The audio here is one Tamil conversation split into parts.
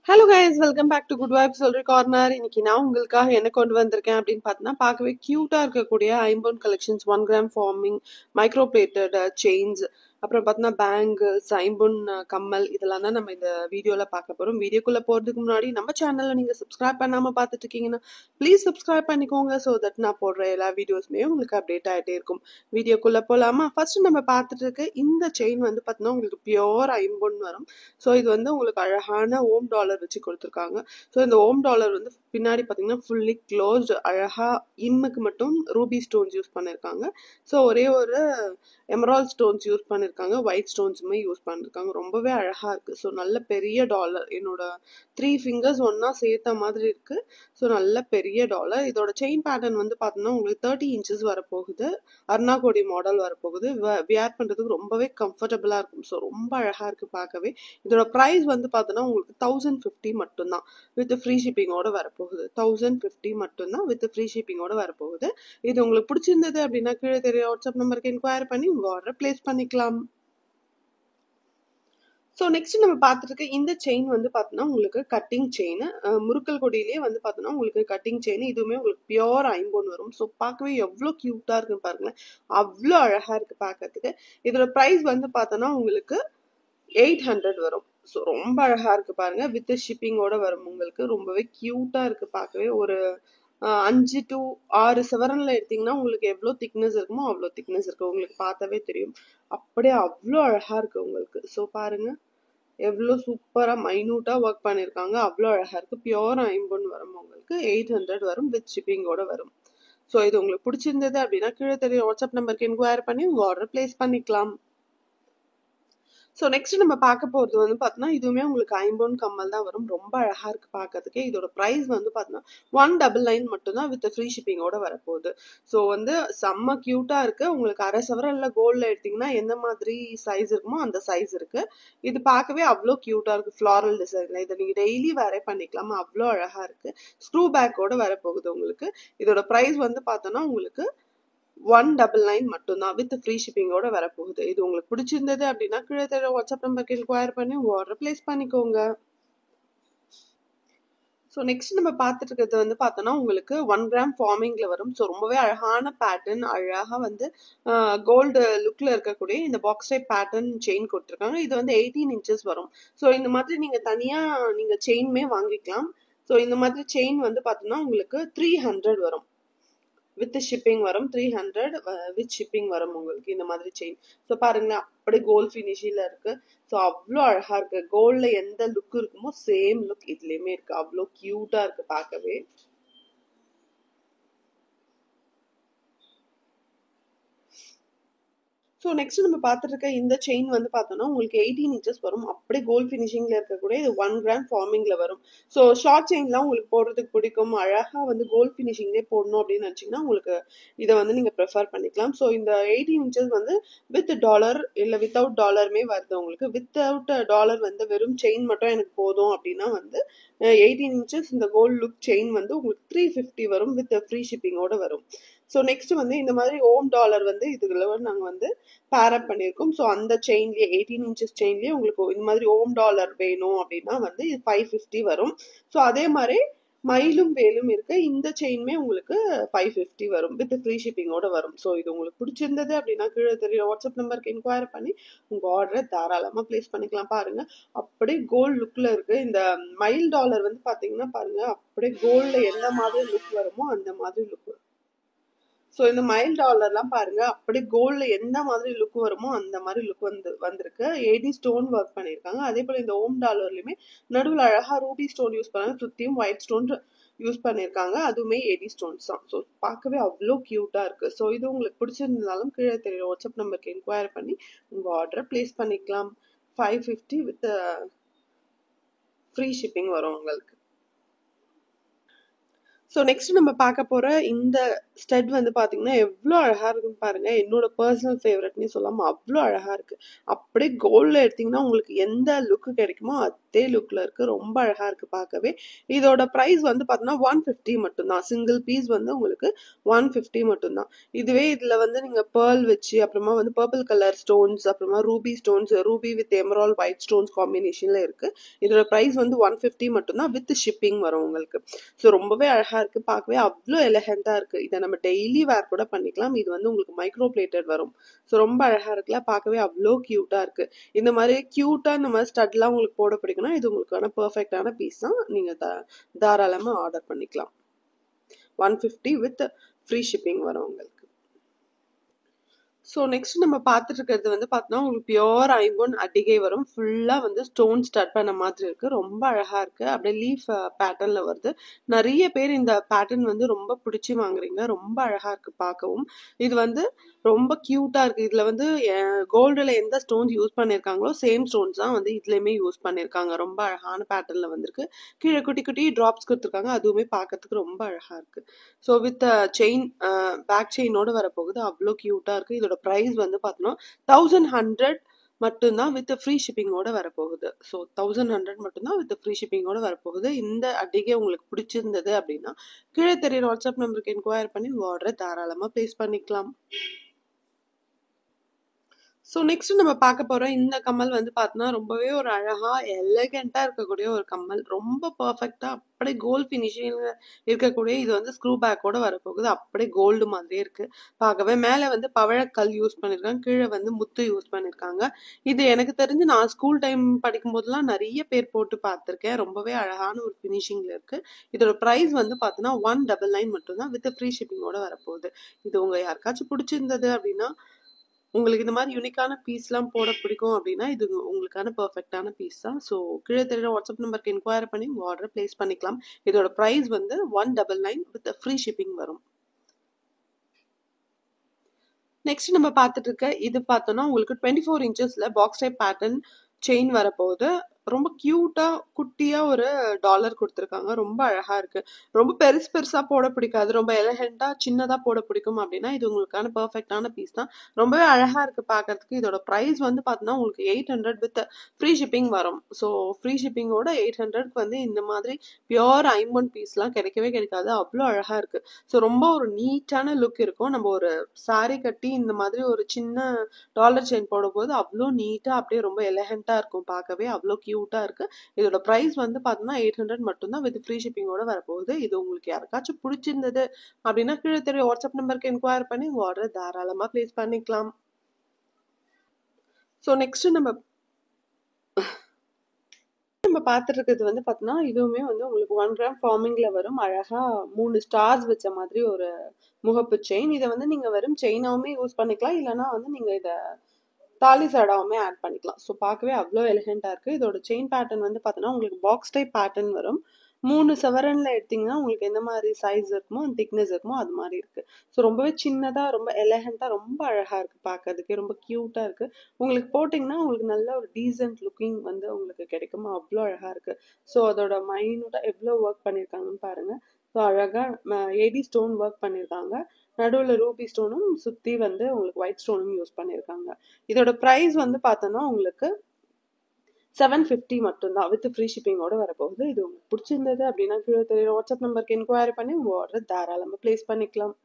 Hello guys, welcome back to good vibes சொல்ற கார்னர். இன்னைக்கு நான் உங்களுக்காக என்ன கொண்டு வந்திருக்கேன் அப்படின்னு பார்த்தீங்கன்னா, பார்க்கவே கியூட்டா இருக்கக்கூடிய ஐம்பொன் collections 1 gram forming micro plated chains, அப்புறம் பார்த்தீங்கன்னா பேங்கிள்ஸ், ஐம்பொன் கம்மல், இதெல்லாம் தான் நம்ம இந்த வீடியோல பார்க்க போறோம். வீடியோக்குள்ள போறதுக்கு முன்னாடி நம்ம சேனல்ல நீங்க சப்ஸ்கிரைப் பண்ணாம பார்த்துட்டு இருக்கீங்கன்னா ப்ளீஸ் சப்ஸ்கிரைப் பண்ணிக்கோங்க. ஸோ தட் நான் போடுற எல்லா வீடியோஸ்மே உங்களுக்கு அப்டேட் ஆகிட்டே இருக்கும். வீடியோக்குள்ள போலாமா? ஃபர்ஸ்ட் நம்ம பார்த்துட்டு இருக்க இந்த செயின் வந்து பார்த்தீங்கன்னா உங்களுக்கு பியோர் ஐம்பொன் வரும். ஸோ இது வந்து உங்களுக்கு அழகான ஓம் டாலர் வச்சு கொடுத்துருக்காங்க. ஸோ இந்த ஓம் டாலர் வந்து பின்னாடி பார்த்தீங்கன்னா ஃபுல்லி க்ளோஸ்டு, அழகா இம்முக்கு மட்டும் ரூபி ஸ்டோன்ஸ் யூஸ் பண்ணியிருக்காங்க. ஸோ ஒரே ஒரு எமரால்ட் ஸ்டோன்ஸ் யூஸ் பண்ணியிருக்காங்க, ஒயிட் ஸ்டோன்ஸுமே யூஸ் பண்ணியிருக்காங்க. ரொம்பவே அழகா இருக்கு. ஸோ நல்ல பெரிய டாலர், என்னோட 3 ஃபிங்கர்ஸ் ஒன்னா சேர்த்த மாதிரி இருக்கு. ஸோ நல்ல பெரிய டாலர். இதோட செயின் பேட்டர்ன் வந்து பார்த்தீங்கன்னா உங்களுக்கு 30 இன்ச்சஸ் வரப்போகுது. அருணாகோடி மாடல் வரப்போகுது. வியர் பண்றதுக்கு ரொம்பவே கம்ஃபர்டபுளா இருக்கும். ஸோ ரொம்ப அழகா இருக்கு பார்க்கவே. இதோட ப்ரைஸ் வந்து பார்த்தோன்னா உங்களுக்கு 1050 மட்டும்தான், வித் ஃப்ரீ ஷிப்பிங்கோட வரப்போகுது. 1050 மட்டும்தான் வித் ஃப்ரீ ஷிப்பிங்கோட வரப்போகுது. இது உங்களுக்கு பிடிச்சிருந்தது அப்படின்னா கீழே தெரிய வாட்ஸ்அப் நம்பருக்கு என்கொயர் பண்ணி உங்க ஆர்டர் பிளேஸ் பண்ணிக்கலாம். ஸோ நெக்ஸ்ட் நம்ம பார்த்துட்டு இருக்க இந்த செயின் வந்து பார்த்தோன்னா உங்களுக்கு கட்டிங் செயின், முறுக்கல் கொடியிலேயே வந்து பார்த்தோன்னா உங்களுக்கு கட்டிங் செயின். இதுவுமே உங்களுக்கு பியோர் ஐம்பொன் வரும். ஸோ பார்க்கவே எவ்வளோ கியூட்டா இருக்குன்னு பாருங்களேன், அவ்வளோ அழகா இருக்கு பார்க்கறதுக்கு. இதோட ப்ரைஸ் வந்து பார்த்தோன்னா உங்களுக்கு 800 வரும். ஸோ ரொம்ப அழகா இருக்கு பாருங்க, வித் ஷிப்பிங்கோட வரும் உங்களுக்கு. ரொம்பவே கியூட்டா இருக்கு பார்க்கவே. ஒரு 5 to 6 செவரன்ல எடுத்தீங்கன்னா உங்களுக்கு எவ்வளோ திக்னஸ் இருக்குமோ அவ்வளோ திக்னஸ் இருக்கு. உங்களுக்கு பார்த்தாவே தெரியும், அப்படியே அவ்வளோ அழகா இருக்கு உங்களுக்கு. ஸோ பாருங்க எவ்வளோ சூப்பரா மைனூட்டா ஒர்க் பண்ணியிருக்காங்க, அவ்வளோ அழகா இருக்கு. பியோர் ஐம்பொன் வரும் உங்களுக்கு. 800 வரும், வித் ஷிப்பிங்கோட வரும். ஸோ இது உங்களுக்கு பிடிச்சிருந்தது அப்படின்னா கீழே தெரிய வாட்ஸ்அப் நம்பருக்கு என்கொயர் பண்ணி உங்க ஆர்டர் பிளேஸ் பண்ணிக்கலாம். ஸோ நெக்ஸ்ட் நம்ம பார்க்க போகிறது வந்து பார்த்தோன்னா இதுவுமே உங்களுக்கு ஐம்பொன் கம்மல் தான் வரும். ரொம்ப அழகாக இருக்குது பார்க்கறதுக்கு. இதோட ப்ரைஸ் வந்து பார்த்தோன்னா 199 மட்டும்தான், வித் ஃப்ரீ ஷிப்பிங்கோட வரப்போகுது. ஸோ வந்து செம்ம க்யூட்டாக இருக்குது. உங்களுக்கு அரை சவரனில் கோல்டில் எடுத்திங்கன்னா எந்த மாதிரி சைஸ் இருக்குமோ அந்த சைஸ் இருக்குது. இது பார்க்கவே அவ்வளோ க்யூட்டாக இருக்குது, ஃப்ளாரல் டிசைனில். இதை நீங்கள் டெய்லி வேரே பண்ணிக்கலாம், அவ்வளோ அழகாக இருக்குது. ஸ்க்ரூ பேக்கோட வரப்போகுது உங்களுக்கு. இதோட ப்ரைஸ் வந்து பார்த்தோன்னா உங்களுக்கு 199 மட்டும்தான், வித் ஃப்ரீ ஷிப்பிங்கோட வரப்போகுது. இது உங்களுக்கு பிடிச்சிருந்தது அப்படின்னா கீழே தெரிய வாட்ஸ்அப் நம்பருக்கு என்கொயர் பண்ணி உங்க ஆர்டர் பிளேஸ் பண்ணிக்கோங்க. ஸோ நெக்ஸ்ட் நம்ம பார்த்துட்டு இருக்கிறது வந்து பார்த்தோன்னா உங்களுக்கு 1 கிராம் ஃபார்மிங்ல வரும். ஸோ ரொம்பவே அழகான பேட்டர்ன், அழகாக வந்து கோல்டு லுக்ல இருக்கக்கூடிய இந்த பாக்ஸ் டைப் பேட்டர்ன் செயின் கொடுத்துருக்காங்க. இது வந்து 18 இன்ச்சஸ் வரும். ஸோ இந்த மாதிரி நீங்க தனியா நீங்க செயின்மே வாங்கிக்கலாம். ஸோ இந்த மாதிரி செயின் வந்து பார்த்தோன்னா உங்களுக்கு 300 வரும், வித் ஷிப்பிங் வரும். 300 வித் ஷிப்பிங் வரும் உங்களுக்கு இந்த மாதிரி செயின். ஸோ பாருங்களேன், அப்படியே கோல்ட் ஃபினிஷில் இருக்கு. ஸோ அவ்வளோ அழகா இருக்கு. கோல்ட்ல எந்த லுக் இருக்குமோ சேம் லுக் இதுலயுமே இருக்கு. அவ்வளோ கியூட்டா இருக்கு பார்க்கவே. ஸோ நெக்ஸ்ட் நம்ம பார்த்துட்டு இருக்க இந்த செயின் வந்து பார்த்தோம்னா உங்களுக்கு 18 இன்ச்சஸ் வரும். அப்படியே கோல்ட் ஃபினிஷிங்ல இருக்கக்கூடிய இது 1 கிராம் ஃபார்மிங்ல வரும். ஸோ ஷார்ட் செயின்லாம் உங்களுக்கு போடுறதுக்கு பிடிக்கும், அழகா வந்து கோல்ட் ஃபினிஷிங்லேயே போடணும் அப்படின்னு நினச்சிங்கன்னா உங்களுக்கு இதை வந்து நீங்கள் ப்ரிஃபர் பண்ணிக்கலாம். ஸோ இந்த 18 இன்ச்சஸ் வந்து வித் டாலர் இல்லை வித்தவுட் டாலருமே வருது உங்களுக்கு. வித்தவுட் டாலர் வந்து வெறும் செயின் மட்டும் எனக்கு போதும் அப்படின்னா வந்து 18 இன்ச்சஸ் இந்த கோல்ட் லுக் செயின் வந்து உங்களுக்கு 350 வரும், வித் ஃப்ரீ ஷிப்பிங்கோட வரும். ஸோ நெக்ஸ்ட் வந்து இந்த மாதிரி ஓம் டாலர் வந்து இதுல நாங்கள் வந்து பேரப் பண்ணியிருக்கோம். ஸோ அந்த செயின்லேயே 18 இன்ச்சஸ் செயின்லேயே உங்களுக்கு இந்த மாதிரி ஓம் டாலர் வேணும் அப்படின்னா வந்து 550 வரும். ஸோ அதே மாதிரி மயிலும் வேலும் இருக்கு. இந்த செயின்மே உங்களுக்கு 550 வரும், வித் ஃப்ரீ ஷிப்பிங்கோட வரும். ஸோ இது உங்களுக்கு பிடிச்சிருந்தது அப்படின்னா கீழே தெரிய வாட்ஸ்அப் நம்பருக்கு என்கொயர் பண்ணி உங்க ஆர்டரை தாராளமாக பிளேஸ் பண்ணிக்கலாம். பாருங்க அப்படியே கோல்டு லுக்ல இருக்கு. இந்த மயில் டாலர் வந்து பாத்தீங்கன்னா பாருங்க, அப்படியே கோல்ட்ல எந்த மாதிரி லுக் வருமோ அந்த மாதிரி லுக். ஸோ இந்த மயில் டாலர்லாம் பாருங்க, அப்படியே கோல்ட்ல எந்த மாதிரி லுக் வருமோ அந்த மாதிரி லுக் வந்திருக்கு. 80 ஸ்டோன் ஒர்க் பண்ணியிருக்காங்க. அதே போல இந்த ஓம் டாலர்லயுமே நடுவில் அழகா ரூபி ஸ்டோன் யூஸ் பண்ணாங்க, சுத்தியும் ஒயிட் ஸ்டோன் யூஸ் பண்ணியிருக்காங்க. அதுவுமே 80 ஸ்டோன்ஸ் தான். ஸோ பார்க்கவே அவ்வளோ கியூட்டா இருக்கு. ஸோ இது உங்களுக்கு பிடிச்சிருந்தாலும் கீழே தெரிய வாட்ஸ்அப் நம்பருக்கு என்கொயர் பண்ணி உங்க ஆர்டரை பிளேஸ் பண்ணிக்கலாம். 550 வித் ஃப்ரீ ஷிப்பிங் வரும் உங்களுக்கு. ஸோ நெக்ஸ்ட் நம்ம பார்க்க போற இந்த ஸ்டட் வந்து பாத்தீங்கன்னா எவ்வளோ அழகா இருக்குன்னு பாருங்க. என்னோட பர்சனல் ஃபேவரட்னே சொல்லாம அவ்வளோ அழகா இருக்கு. அப்படியே கோல்ட்ல எடுத்தீங்கன்னா உங்களுக்கு எந்த லுக்கு கிடைக்குமோ அதே லுக்ல இருக்கு. ரொம்ப அழகா இருக்கு பார்க்கவே. இதோட பிரைஸ் வந்து பாத்தீங்கன்னா 150 மட்டும்தான். சிங்கிள் பீஸ் வந்து உங்களுக்கு 150 மட்டும்தான். இதுவே இதுல வந்து நீங்க பேர்ல் வச்சு அப்புறமா வந்து பர்பிள் கலர் ஸ்டோன்ஸ் அப்புறமா ruby stones ruby with emerald white stones காம்பினேஷன்ல இருக்கு. இதோட பிரைஸ் வந்து 150 மட்டும்தான் வித் ஷிப்பிங் வரும் உங்களுக்கு. ஸோ ரொம்பவே அழகா இருக்கு. பார்க்கவே அவ்வளோ எலகண்டா இருக்கு. இதை நம்ம டெய்லி வேர் கூட பண்ணிக்கலாம். இது வந்து உங்களுக்கு மைக்ரோ பிளேட்டட் வரும். ஸோ ரொம்ப அழகா இருக்குல்ல, பார்க்கவே அவ்வளோ கியூட்டா இருக்கு. இந்த மாதிரி கியூட்டா இந்த மாதிரி ஸ்டட்லாம் உங்களுக்கு போட பிடிக்கும்னா இது உங்களுக்கான பெர்ஃபெக்டான பீஸ் தான். நீங்க தாராளமா ஆர்டர் பண்ணிக்கலாம். 150 வித் ஃப்ரீ ஷிப்பிங் வரும் உங்களுக்கு. ஸோ நெக்ஸ்ட் நம்ம பார்த்துட்டு இருக்கிறது வந்து பார்த்தோன்னா உங்களுக்கு பியோர் ஐம்பொன் அடிகை வரும். ஃபுல்லாக வந்து ஸ்டோன் ஸ்டார்ட் பண்ண மாதிரி இருக்கு. ரொம்ப அழகா இருக்கு. அப்படியே லீஃப் பேட்டர்ன்ல வருது. நிறைய பேர் இந்த பேட்டர்ன் வந்து ரொம்ப பிடிச்சி வாங்குறீங்க. ரொம்ப அழகா இருக்கு பார்க்கவும். இது வந்து ரொம்ப கியூட்டா இருக்கு. இதுல வந்து கோல்டுல எந்த ஸ்டோன்ஸ் யூஸ் பண்ணிருக்காங்களோ சேம் ஸ்டோன்ஸ் தான் வந்து இதுலயுமே யூஸ் பண்ணிருக்காங்க. ரொம்ப அழகான பேட்டர்ன்ல வந்திருக்கு. கீழே குட்டி குட்டி டிராப்ஸ் கொடுத்துருக்காங்க. அதுவுமே பார்க்கறதுக்கு ரொம்ப அழகா இருக்கு. ஸோ வித் செயின் பேக் செயினோட வரப்போகுது. அவ்வளோ கியூட்டா இருக்கு. இதோட பிரைஸ் வந்து பார்த்தோம்னா 1100 மட்டும்தான் வித் ஃப்ரீ ஷிப்பிங்கோட வரப்போகுது. ஸோ 1100 மட்டும்தான் வித் ஃப்ரீ ஷிப்பிங்கோட வரப்போகுது. இந்த அடிகை உங்களுக்கு பிடிச்சிருந்தது அப்படின்னா கீழே தெரியுற வாட்ஸ்அப் நம்பருக்கு என்கொயர் பண்ணி உங்க ஆர்டரை தாராளமா பிளேஸ் பண்ணிக்கலாம். ஸோ நெக்ஸ்ட் நம்ம பார்க்க போற இந்த கம்மல் வந்து பார்த்தோன்னா ரொம்பவே ஒரு அழகா எலகண்டா இருக்கக்கூடிய ஒரு கம்மல். ரொம்ப பர்ஃபெக்டா அப்படியே கோல்டு ஃபினிஷிங் இருக்கக்கூடிய இது வந்து ஸ்க்ரூ பேக்கோட வரப்போகுது. அப்படியே கோல்டு மாதிரியே இருக்கு பார்க்கவே. மேலே வந்து பவழக்கல் யூஸ் பண்ணிருக்காங்க. கீழே வந்து முத்து யூஸ் பண்ணிருக்காங்க. இது எனக்கு தெரிஞ்சு நான் ஸ்கூல் டைம் படிக்கும் போதெல்லாம் நிறைய பேர் போட்டு பார்த்துருக்கேன். ரொம்பவே அழகான ஒரு ஃபினிஷிங்ல இருக்கு. இதோட பிரைஸ் வந்து பார்த்தோன்னா 199 மட்டும்தான் வித் ஃப்ரீ ஷிப்பிங்கோட வரப்போகுது. இது உங்க யாருக்காச்சும் பிடிச்சிருந்தது அப்படின்னா உங்களுக்கு இந்த மாதிரி யூனிக்கான பீஸ்லாம் போட பிடிக்கும் அப்படின்னா இது உங்களுக்கான பெர்ஃபெக்டான பீஸ் தான். ஸோ கீழே தெரியுற வாட்ஸ்அப் நம்பருக்கு என்கொயர் பண்ணி உங்கள் ஆர்டர் பிளேஸ் பண்ணிக்கலாம். இதோட ப்ரைஸ் வந்து 199 வித் ஃப்ரீ ஷிப்பிங் வரும். நெக்ஸ்ட் நம்ம பார்த்துட்டு இருக்க இது பார்த்தோம்னா உங்களுக்கு 24 இன்ச்சஸ்ல பாக்ஸ் டைப் பேட்டர்ன் செயின் வரப்போகுது. ரொம்ப கியூட்டா குட்டியா ஒரு டாலர் கொடுத்துருக்காங்க. ரொம்ப அழகா இருக்கு. ரொம்ப பெருசா போட பிடிக்காது. ரொம்ப எலகண்டா சின்னதா போட பிடிக்கும் அப்படின்னா இது உங்களுக்கான பெர்ஃபெக்டான பீஸ் தான். ரொம்பவே அழகா இருக்கு பார்க்கறதுக்கு. இதோட பிரைஸ் வந்து பார்த்தோன்னா உங்களுக்கு 800 வித் ஃப்ரீ ஷிப்பிங் வரும். ஸோ ஃப்ரீ ஷிப்பிங்கோட 800க்கு வந்து இந்த மாதிரி பியோர் ஐம்பொன் பீஸ்லாம் கிடைக்கவே கிடைக்காது. அவ்வளோ அழகா இருக்கு. ஸோ ரொம்ப ஒரு நீட்டான லுக் இருக்கும். நம்ம ஒரு சாரி கட்டி இந்த மாதிரி ஒரு சின்ன டாலர் செயின் போடும்போது அவ்வளோ நீட்டா அப்படியே ரொம்ப எலகண்டா இருக்கும். பார்க்கவே அவ்வளோ கியூட்டா இருக்கு. இதோட பிரைஸ் வந்து பார்த்தோம்னா 800 மட்டும்தான் வித் ஃப்ரீ ஷிப்பிங்கோட வரப்போகுது. இது உங்களுக்கு யாருக்காச்சும் பிடிச்சிருந்தது அப்படின்னா கீழே தெரிய வாட்ஸ்அப் நம்பருக்கு என்கொயர் பண்ணி உங்க ஆர்டர் தாராளமா பிளேஸ் பண்ணிக்கலாம். ஸோ நெக்ஸ்ட் நம்ம பார்த்துட்டு இருக்கிறது வந்து பார்த்தோம்னா இதுவுமே வந்து உங்களுக்கு 1 கிராம் ஃபார்மிங்ல வரும். அழகா 3 ஸ்டார்ஸ் வச்ச மாதிரி ஒரு முகப்பு செயின். இதை வந்து நீங்க வெறும் செயினாவுமே யூஸ் பண்ணிக்கலாம். இல்லைன்னா வந்து நீங்க இதை தாலி சடாவுமே ஆட் பண்ணிக்கலாம். ஸோ பார்க்கவே அவ்வளோ எலிகெண்டா இருக்கு. இதோட செயின் பேட்டர்ன் வந்து பார்த்தோன்னா உங்களுக்கு பாக்ஸ் டைப் பேட்டர்ன் வரும். 3 சவரன்ல எடுத்தீங்கன்னா உங்களுக்கு எந்த மாதிரி சைஸ் இருக்குமோ அந்த திக்னஸ் இருக்குமோ அது மாதிரி இருக்கு. ஸோ ரொம்பவே சின்னதா ரொம்ப எலகண்டா ரொம்ப அழகா இருக்கு பார்க்கறதுக்கு. ரொம்ப கியூட்டா இருக்கு. உங்களுக்கு போட்டிங்கன்னா உங்களுக்கு நல்ல ஒரு டீசென்ட் லுக்கிங் வந்து உங்களுக்கு கிடைக்கும். அவ்வளோ அழகா இருக்கு. ஸோ அதோட மைனூட்டா எவ்வளோ ஒர்க் பண்ணியிருக்காங்கன்னு பாருங்க. ஸோ அழகா ஏடி ஸ்டோன் ஒர்க் பண்ணியிருக்காங்க. நடுவில் ரூபி ஸ்டோனும் சுற்றி வந்து உங்களுக்கு ஒயிட் ஸ்டோனும் யூஸ் பண்ணியிருக்காங்க. இதோட ப்ரைஸ் வந்து பார்த்தோன்னா உங்களுக்கு 750 மட்டும்தான் வித் ஃப்ரீ ஷிப்பிங்கோட வரப்போகுது. இது உங்களுக்கு பிடிச்சிருந்தது அப்படின்னா கீழே தெரியுற வாட்ஸ்அப் நம்பருக்கு என்கொயரி பண்ணி உங்கள் ஆர்டர் தாராளமாக பிளேஸ் பண்ணிக்கலாம்.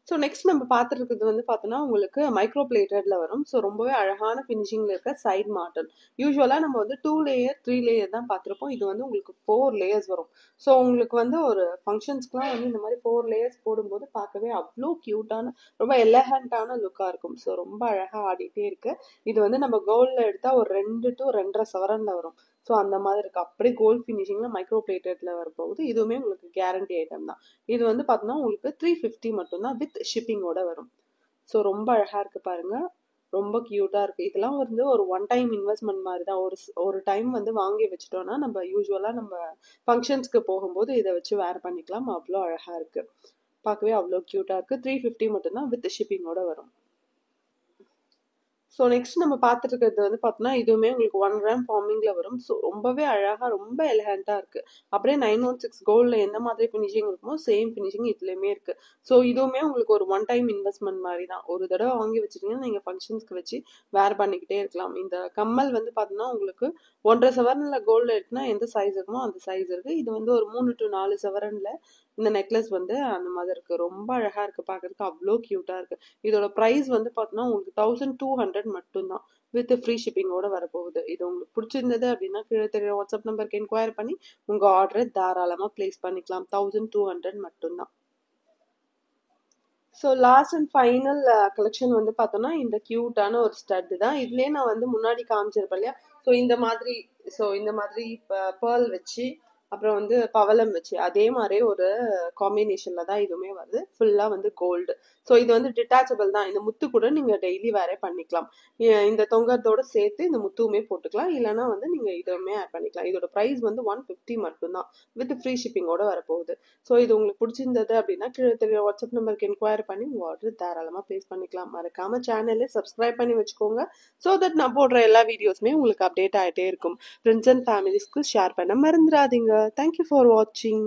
ஸோ நெக்ஸ்ட் நம்ம பார்த்துட்டு இருக்கிறது வந்து பார்த்தோன்னா உங்களுக்கு மைக்ரோ பிளேட்டட்ல வரும். ஸோ ரொம்பவே அழகான ஃபினிஷிங்ல இருக்க சைட் மார்டன். யூஸ்வலாக நம்ம வந்து 2 லேயர் 3 லேயர் தான் பார்த்துருப்போம். இது வந்து உங்களுக்கு 4 லேயர்ஸ் வரும். ஸோ உங்களுக்கு வந்து ஒரு ஃபங்க்ஷன்ஸ்க்குலாம் வந்து இந்த மாதிரி 4 லேயர்ஸ் போடும்போது பார்க்கவே அவ்வளோ க்யூட்டான ரொம்ப எலகண்டான லுக்காக இருக்கும். ஸோ ரொம்ப அழகாக ஆடிட்டே இருக்கு. இது வந்து நம்ம கோல்டில் எடுத்தால் ஒரு 2 to 2.5 சவரன்ல வரும். ஸோ அந்த மாதிரி இருக்கு. அப்படியே கோல்ட் ஃபினிஷிங்ல மைக்ரோ பிளேட்டட்ல வரப்போகுது. இதுவுமே உங்களுக்கு கேரண்டி ஐட்டம் தான். இது வந்து பார்த்தோன்னா உங்களுக்கு 350 மட்டும்தான் வித் ஷிப்பிங்கோட வரும். ஸோ ரொம்ப அழகா இருக்கு பாருங்க. ரொம்ப கியூட்டா இருக்கு. இதெல்லாம் வந்து ஒரு ஒன் டைம் இன்வெஸ்ட்மெண்ட் மாதிரி தான். ஒரு டைம் வந்து வாங்கி வச்சுட்டோம்னா நம்ம யூஸ்வலா நம்ம ஃபங்க்ஷன்ஸ்க்கு போகும்போது இதை வச்சு வேர் பண்ணிக்கலாம். அவ்வளோ அழகா இருக்கு. பார்க்கவே அவ்வளோ கியூட்டா இருக்கு. 350 மட்டும்தான் வித் ஷிப்பிங்கோட வரும். ஸோ நெக்ஸ்ட் நம்ம பார்த்துட்டு இருக்கிறது வந்து பார்த்தோம்னா இதுவுமே உங்களுக்கு 1 கிராம் ஃபார்மிங்ல வரும். ஸோ ரொம்பவே அழகா ரொம்ப எலிகண்டா இருக்கு. அப்படியே 916 கோல்ட்ல எந்த மாதிரி ஃபினிஷிங் இருக்குமோ சேம் ஃபினிஷிங் இதுலயுமே இருக்கு. ஸோ இதுவுமே உங்களுக்கு ஒரு ஒன் டைம் இன்வெஸ்ட்மெண்ட் மாதிரி தான். ஒரு தடவை வாங்கி வச்சிட்டீங்கன்னா நீங்க ஃபங்க்ஷன்ஸ்க்கு வச்சு வேர் பண்ணிக்கிட்டே இருக்கலாம். இந்த கம்மல் வந்து பார்த்தோம்னா உங்களுக்கு 1.5 சவரன்ல கோல்டு எடுத்துனா எந்த சைஸ் இருக்குமோ அந்த சைஸ் இருக்கு. இது வந்து ஒரு 3 to 4 சவரன்ல இந்த நெக்லஸ் வந்து அந்த மாதிரி இருக்கு. ரொம்ப அழகா இருக்கு பார்க்கறதுக்கு, அவ்வளோ கியூட்டா இருக்கு. இதோட பிரைஸ் வந்து பார்த்தோம்னா உங்களுக்கு 1200 மட்டும்தான் வித் ஃப்ரீ ஷிப்பிங்கோட வரப்போகுது. இது உங்களுக்கு பிடிச்சிருந்தது அப்படின்னா கீழே தெரிய வாட்ஸ்அப் நம்பருக்கு என்கொயர் பண்ணி உங்க ஆர்டரை தாராளமா பிளேஸ் பண்ணிக்கலாம். 1200 மட்டும்தான். So last and final collection வந்து பார்த்தோம்னா இந்த கியூட்டான ஒரு ஸ்டட் தான். இதுலயே நான் வந்து முன்னாடி காமிச்சிருப்பேன் இல்லையா? ஸோ இந்த மாதிரி பேர்ல் வச்சு அப்புறம் வந்து பவளம் வச்சு அதே மாதிரி ஒரு காம்பினேஷன்ல தான் இதுவுமே வருது. ஃபுல்லா வந்து கோல்டு. ஸோ இது வந்து டிட்டாச்சபிள் தான். இந்த முத்து கூட நீங்க டெய்லி வேறே பண்ணிக்கலாம். இந்த தொங்கத்தோட சேர்த்து இந்த முத்துவுமே போட்டுக்கலாம். இல்லைன்னா வந்து நீங்க இதுவுமே ஆட் பண்ணிக்கலாம். இதோட ப்ரைஸ் வந்து 150 மட்டும்தான் வித் ஃப்ரீ ஷிப்பிங்கோட வரப்போகுது. ஸோ இது உங்களுக்கு பிடிச்சிருந்தது அப்படின்னா கீழே தெரிய வாட்ஸ்அப் நம்பருக்கு என்கொயர் பண்ணி உங்க ஆர்டர் தாராளமா பிளேஸ் பண்ணிக்கலாம். மறக்காம சேனலை சப்ஸ்கிரைப் பண்ணி வச்சுக்கோங்க. ஸோ தட் நான் போடுற எல்லா வீடியோஸுமே உங்களுக்கு அப்டேட் ஆகிட்டே இருக்கும். ஃப்ரெண்ட்ஸ் அண்ட் ஃபேமிலிஸ்க்கு ஷேர் பண்ண மறந்துடாதீங்க. தேங்க்யூ ஃபார் வாட்சிங்.